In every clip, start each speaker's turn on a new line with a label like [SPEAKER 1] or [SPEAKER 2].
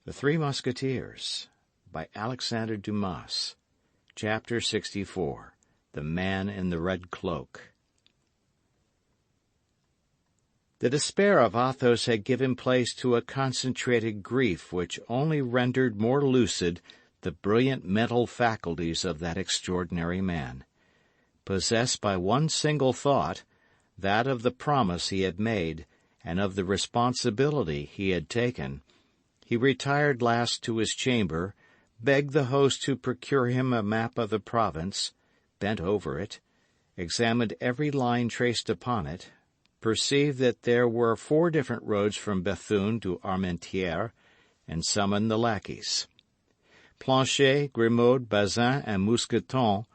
[SPEAKER 1] The Three Musketeers, by Alexandre Dumas. Chapter 64. The Man in the Red Cloak. The despair of Athos had given place to a concentrated grief which only rendered more lucid the brilliant mental faculties of that extraordinary man. Possessed by one single thought, that of the promise he had made and of the responsibility he had taken, he retired last to his chamber, begged the host to procure him a map of the province, bent over it, examined every line traced upon it, perceived that there were 4 different roads from Bethune to Armentières, and summoned the lackeys. Planchet, Grimaud, Bazin, and Mousqueton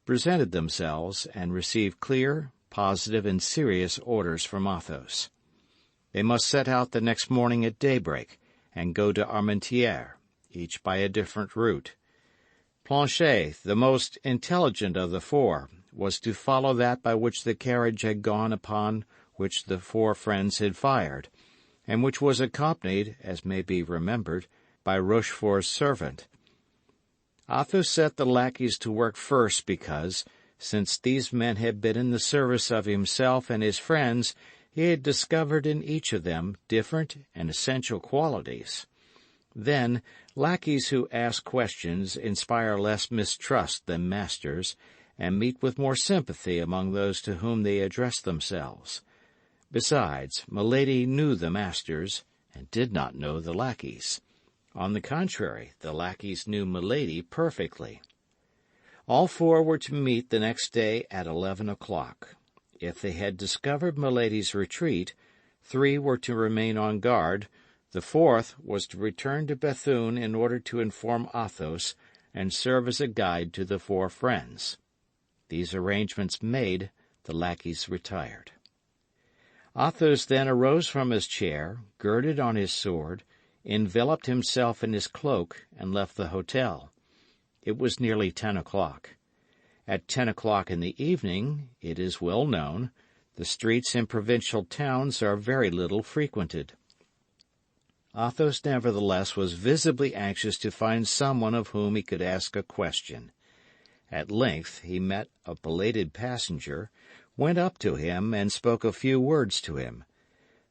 [SPEAKER 1] presented themselves and received clear, positive, and serious orders from Athos. They must set out the next morning at daybreak, and go to Armentières, each by a different route. Planchet, the most intelligent of the 4, was to follow that by which the carriage had gone upon which the 4 friends had fired, and which was accompanied, as may be remembered, by Rochefort's servant. Athos set the lackeys to work first because, since these men had been in the service of himself and his friends, he had discovered in each of them different and essential qualities. Then, lackeys who ask questions inspire less mistrust than masters, and meet with more sympathy among those to whom they address themselves. Besides, Milady knew the masters, and did not know the lackeys. On the contrary, the lackeys knew Milady perfectly. All 4 were to meet the next day at 11 o'clock. If they had discovered Milady's retreat, 3 were to remain on guard, the 4th was to return to Bethune in order to inform Athos and serve as a guide to the 4 friends. These arrangements made, the lackeys retired. Athos then arose from his chair, girded on his sword, enveloped himself in his cloak, and left the hotel. It was nearly 10 o'clock. At 10 o'clock in the evening, it is well known, the streets in provincial towns are very little frequented. Athos nevertheless was visibly anxious to find someone of whom he could ask a question. At length he met a belated passenger, went up to him, and spoke a few words to him.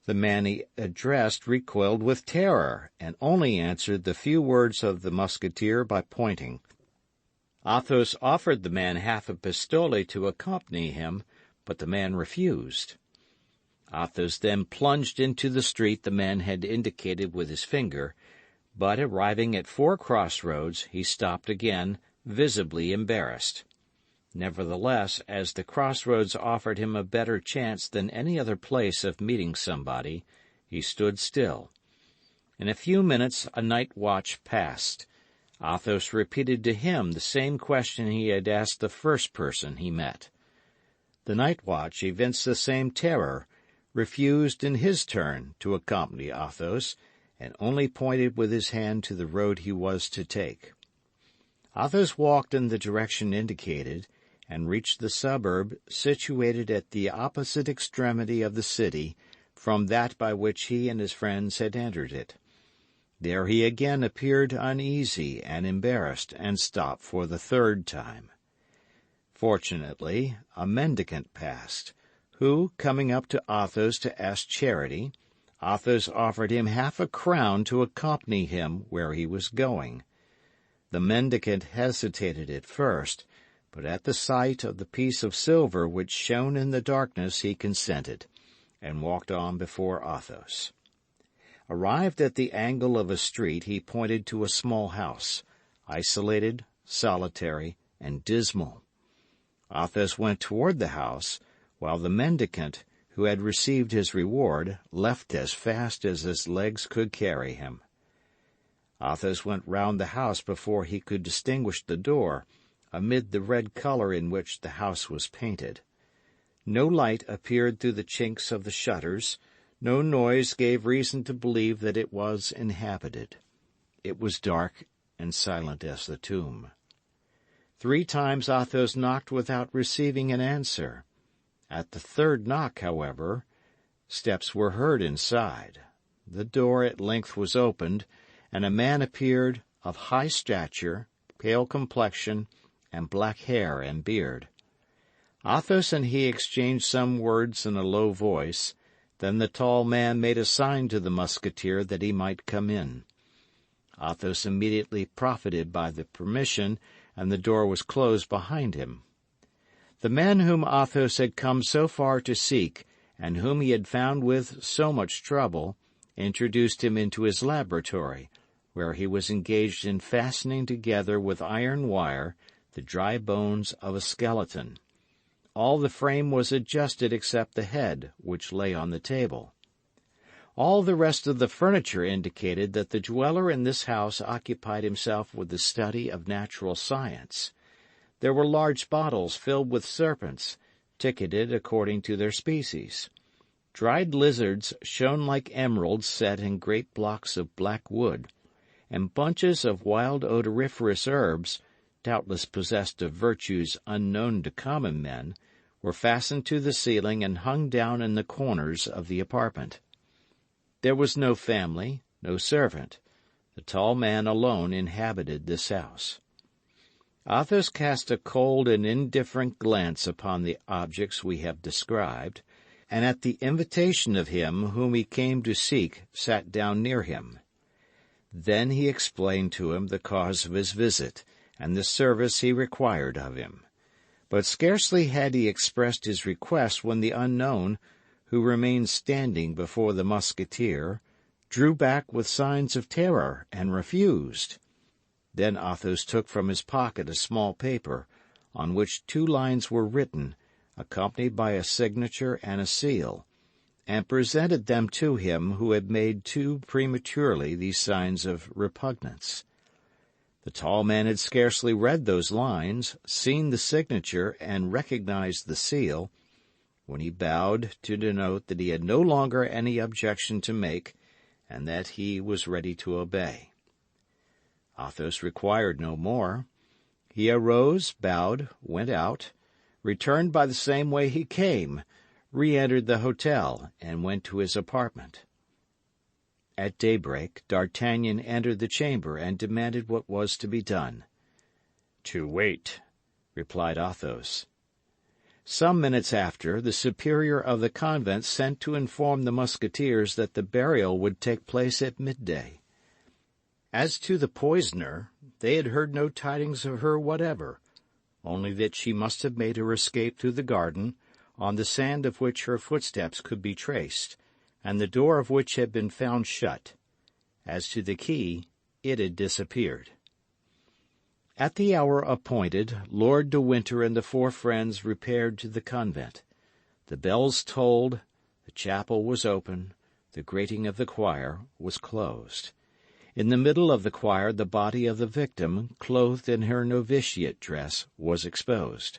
[SPEAKER 1] The man he addressed recoiled with terror, and only answered the few words of the Musketeer by pointing. Athos offered the man half a pistole to accompany him, but the man refused. Athos then plunged into the street the man had indicated with his finger, but arriving at 4 crossroads, he stopped again, visibly embarrassed. Nevertheless, as the crossroads offered him a better chance than any other place of meeting somebody, he stood still. In a few minutes a night watch passed. Athos repeated to him the same question he had asked the first person he met. The night watch evinced the same terror, refused in his turn to accompany Athos, and only pointed with his hand to the road he was to take. Athos walked in the direction indicated, and reached the suburb situated at the opposite extremity of the city from that by which he and his friends had entered it. There he again appeared uneasy and embarrassed, and stopped for the 3rd time. Fortunately, a mendicant passed, who, coming up to Athos to ask charity, Athos offered him half a crown to accompany him where he was going. The mendicant hesitated at first, but at the sight of the piece of silver which shone in the darkness he consented, and walked on before Athos. Arrived at the angle of a street, he pointed to a small house, isolated, solitary, and dismal. Athos went toward the house, while the mendicant, who had received his reward, left as fast as his legs could carry him. Athos went round the house before he could distinguish the door, amid the red color in which the house was painted. No light appeared through the chinks of the shutters. No noise gave reason to believe that it was inhabited. It was dark and silent as the tomb. 3 times Athos knocked without receiving an answer. At the 3rd knock, however, steps were heard inside. The door at length was opened, and a man appeared of high stature, pale complexion, and black hair and beard. Athos and he exchanged some words in a low voice. Then the tall man made a sign to the Musketeer that he might come in. Athos immediately profited by the permission, and the door was closed behind him. The man whom Athos had come so far to seek, and whom he had found with so much trouble, introduced him into his laboratory, where he was engaged in fastening together with iron wire the dry bones of a skeleton. All the frame was adjusted except the head, which lay on the table. All the rest of the furniture indicated that the dweller in this house occupied himself with the study of natural science. There were large bottles filled with serpents, ticketed according to their species. Dried lizards shone like emeralds set in great blocks of black wood, and bunches of wild odoriferous herbs, doubtless possessed of virtues unknown to common men, were fastened to the ceiling and hung down in the corners of the apartment. There was no family, no servant. The tall man alone inhabited this house. Athos cast a cold and indifferent glance upon the objects we have described, and at the invitation of him whom he came to seek sat down near him. Then he explained to him the cause of his visit, and the service he required of him. But scarcely had he expressed his request when the unknown, who remained standing before the Musketeer, drew back with signs of terror and refused. Then Athos took from his pocket a small paper, on which 2 lines were written, accompanied by a signature and a seal, and presented them to him who had made too prematurely these signs of repugnance. The tall man had scarcely read those lines, seen the signature, and recognized the seal, when he bowed to denote that he had no longer any objection to make, and that he was ready to obey. Athos required no more. He arose, bowed, went out, returned by the same way he came, re-entered the hotel, and went to his apartment. At daybreak, D'Artagnan entered the chamber and demanded what was to be done. "To wait," replied Athos. Some minutes after, the superior of the convent sent to inform the Musketeers that the burial would take place at midday. As to the poisoner, they had heard no tidings of her whatever, only that she must have made her escape through the garden, on the sand of which her footsteps could be traced, and the door of which had been found shut. As to the key, it had disappeared. At the hour appointed, Lord de Winter and the 4 friends repaired to the convent. The bells tolled, the chapel was open, the grating of the choir was closed. In the middle of the choir the body of the victim, clothed in her novitiate dress, was exposed.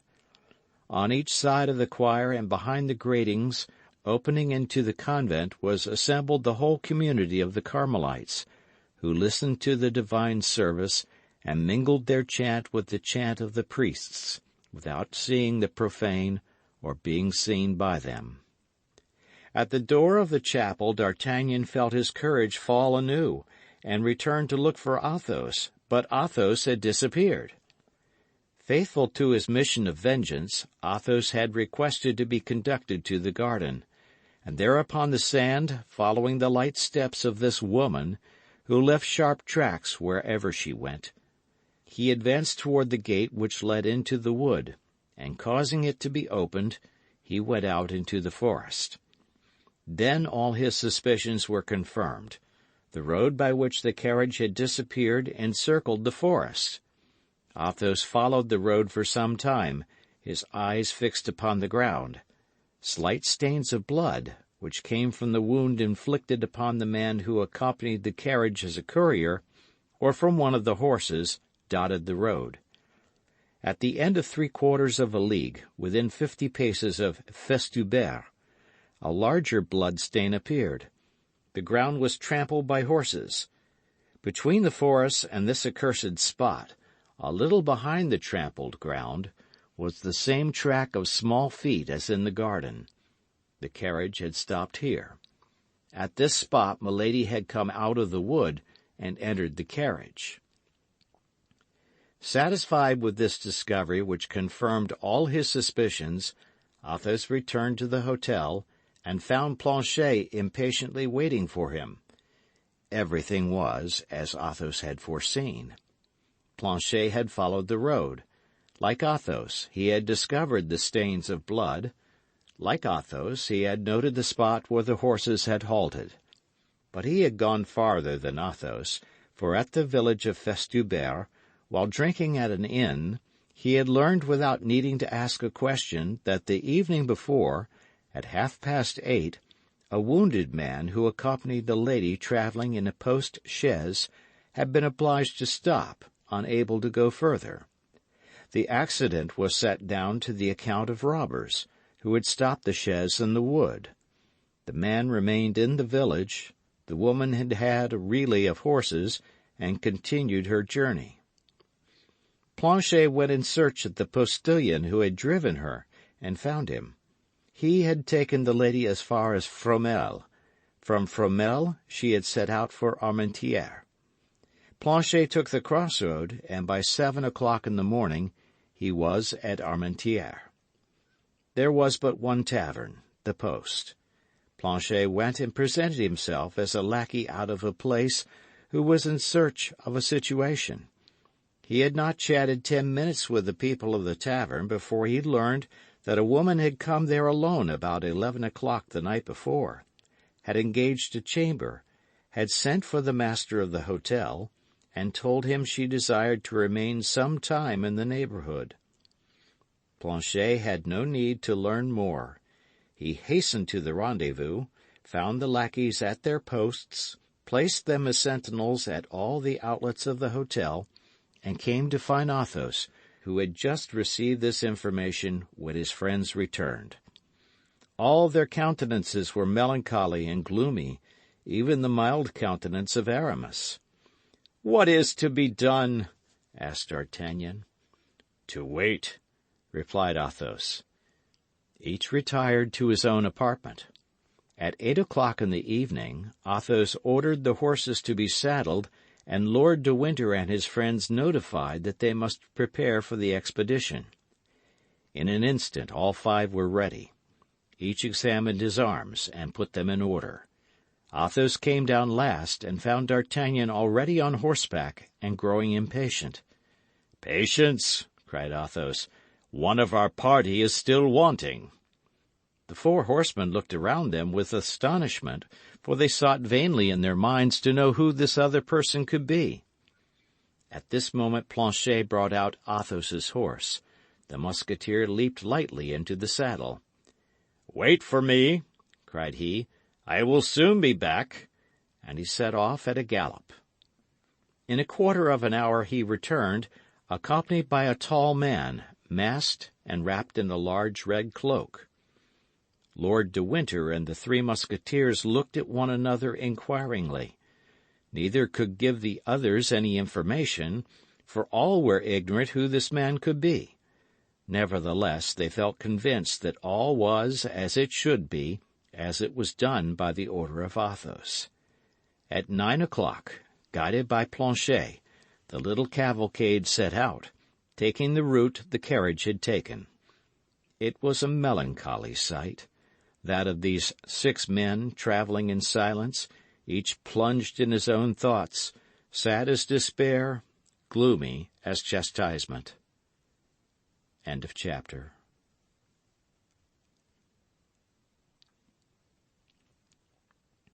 [SPEAKER 1] On each side of the choir and behind the gratings opening into the convent was assembled the whole community of the Carmelites, who listened to the divine service and mingled their chant with the chant of the priests, without seeing the profane or being seen by them. At the door of the chapel D'Artagnan felt his courage fall anew, and returned to look for Athos, but Athos had disappeared. Faithful to his mission of vengeance, Athos had requested to be conducted to the garden, and there upon the sand, following the light steps of this woman, who left sharp tracks wherever she went, he advanced toward the gate which led into the wood, and causing it to be opened, he went out into the forest. Then all his suspicions were confirmed. The road by which the carriage had disappeared encircled the forest. Athos followed the road for some time, his eyes fixed upon the ground. Slight stains of blood, which came from the wound inflicted upon the man who accompanied the carriage as a courier, or from one of the horses, dotted the road. At the end of 3/4 of a league, within 50 paces of Festubert, a larger blood stain appeared. The ground was trampled by horses. Between the forest and this accursed spot, a little behind the trampled ground, was the same track of small feet as in the garden. The carriage had stopped here. At this spot Milady had come out of the wood, and entered the carriage. Satisfied with this discovery, which confirmed all his suspicions, Athos returned to the hotel and found Planchet impatiently waiting for him. Everything was as Athos had foreseen. Planchet had followed the road. Like Athos, he had discovered the stains of blood. Like Athos, he had noted the spot where the horses had halted. But he had gone farther than Athos, for at the village of Festubert, while drinking at an inn, he had learned without needing to ask a question that the evening before, at 8:30, a wounded man who accompanied the lady travelling in a post-chaise had been obliged to stop, unable to go further. The accident was set down to the account of robbers, who had stopped the chaise in the wood. The man remained in the village, the woman had had a relay of horses, and continued her journey. Planchet went in search of the postilion who had driven her, and found him. He had taken the lady as far as Fromelles. From Fromelles she had set out for Armentières. Planchet took the crossroad, and by 7 o'clock in the morning he was at Armentières. There was but one tavern, the Post. Planchet went and presented himself as a lackey out of a place who was in search of a situation. He had not chatted 10 minutes with the people of the tavern before he learned that a woman had come there alone about 11 o'clock the night before, had engaged a chamber, had sent for the master of the hotel, and told him she desired to remain some time in the neighborhood. Planchet had no need to learn more. He hastened to the rendezvous, found the lackeys at their posts, placed them as sentinels at all the outlets of the hotel, and came to find Athos, who had just received this information when his friends returned. All their countenances were melancholy and gloomy, even the mild countenance of Aramis. "What is to be done?" asked D'Artagnan. "To wait," replied Athos. Each retired to his own apartment. At 8 o'clock in the evening, Athos ordered the horses to be saddled, and Lord de Winter and his friends notified that they must prepare for the expedition. In an instant all 5 were ready. Each examined his arms and put them in order. Athos came down last and found D'Artagnan already on horseback and growing impatient. "Patience!" cried Athos. "One of our party is still wanting." The 4 horsemen looked around them with astonishment, for they sought vainly in their minds to know who this other person could be. At this moment Planchet brought out Athos's horse. The Musketeer leaped lightly into the saddle. "Wait for me," cried he. "I will soon be back," and he set off at a gallop. In a quarter of an hour he returned, accompanied by a tall man, masked and wrapped in a large red cloak. Lord de Winter and the 3 Musketeers looked at one another inquiringly. Neither could give the others any information, for all were ignorant who this man could be. Nevertheless, they felt convinced that all was as it should be, as it was done by the order of Athos. At 9 o'clock, guided by Planchet, the little cavalcade set out, taking the route the carriage had taken. It was a melancholy sight, that of these 6 men travelling in silence, each plunged in his own thoughts, sad as despair, gloomy as chastisement. End of chapter.